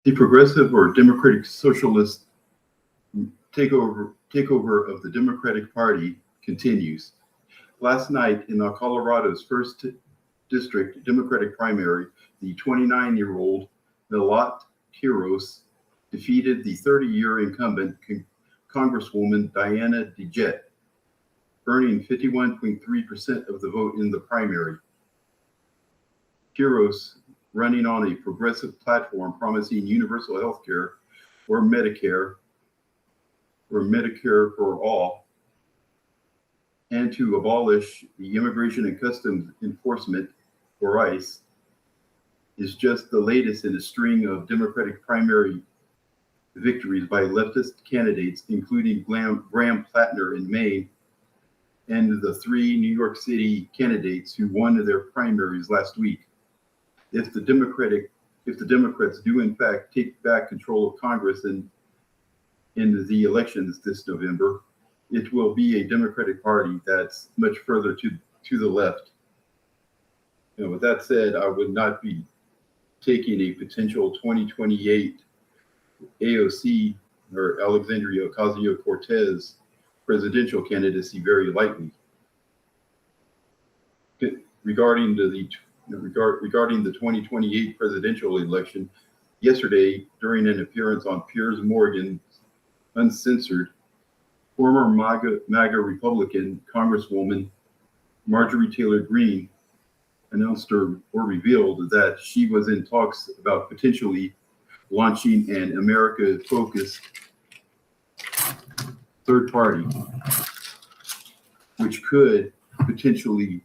The progressive or democratic socialist takeover of the Democratic Party continues. Last night in Colorado's first district Democratic primary, the 29-year-old Milat Quiros defeated the 30-year incumbent Congresswoman Diana DeJet, earning 51.3% of the vote in the primary. Quiros, running on a progressive platform promising universal health care or Medicare for all, and to abolish the Immigration and Customs Enforcement, or ICE, is just the latest in a string of Democratic primary victories by leftist candidates, including Graham Plattner in Maine and the three New York City candidates who won their primaries last week. If the Democrats do in fact take back control of Congress in the elections this November, it will be a Democratic Party that's much further to the left. With that said, I would not be taking a potential 2028 AOC or Alexandria Ocasio-Cortez presidential candidacy very lightly. Regarding the 2028 presidential election, yesterday, during an appearance on Piers Morgan's Uncensored, former MAGA Republican Congresswoman Marjorie Taylor Greene announced or revealed that she was in talks about potentially launching an America-focused third party, which could potentially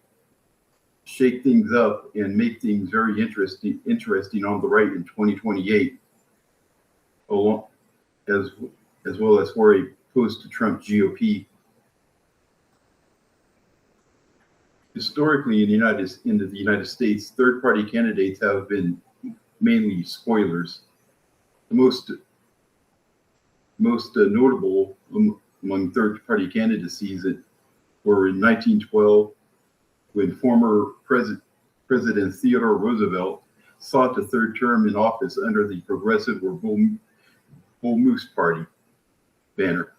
shake things up and make things very interesting on the right in 2028, as well as for a post-Trump GOP. Historically, in the United States, third-party candidates have been mainly spoilers. The most notable among third-party candidacies were in 1912, when former President Theodore Roosevelt sought a third term in office under the Progressive or Bull Moose Party banner.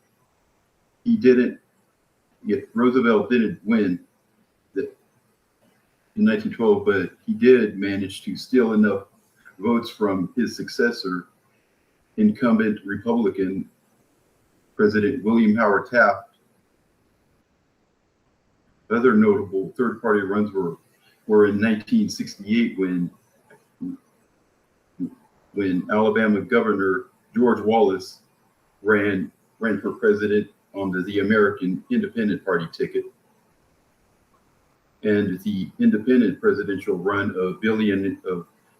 Roosevelt didn't win in 1912, but he did manage to steal enough votes from his successor, incumbent Republican President William Howard Taft. Other notable third-party runs were in 1968 when Alabama Governor George Wallace ran for president on the American Independent Party ticket, and the independent presidential run of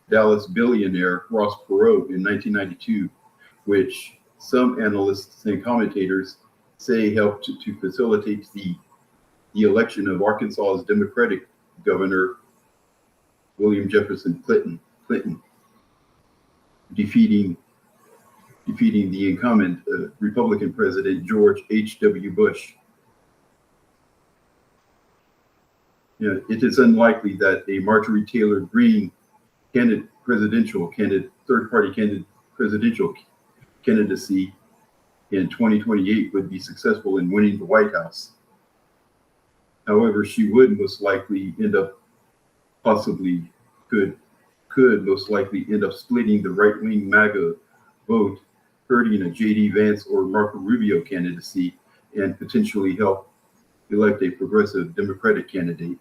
Dallas billionaire Ross Perot in 1992, which some analysts and commentators say helped to facilitate the election of Arkansas's Democratic Governor William Jefferson Clinton, defeating the incumbent Republican President George H.W. Bush. It is unlikely that a Marjorie Taylor Greene third-party presidential candidacy in 2028 would be successful in winning the White House. However, she would most likely could most likely end up splitting the right-wing MAGA vote, hurting a J.D. Vance or Marco Rubio candidacy, and potentially help elect a progressive Democratic candidate.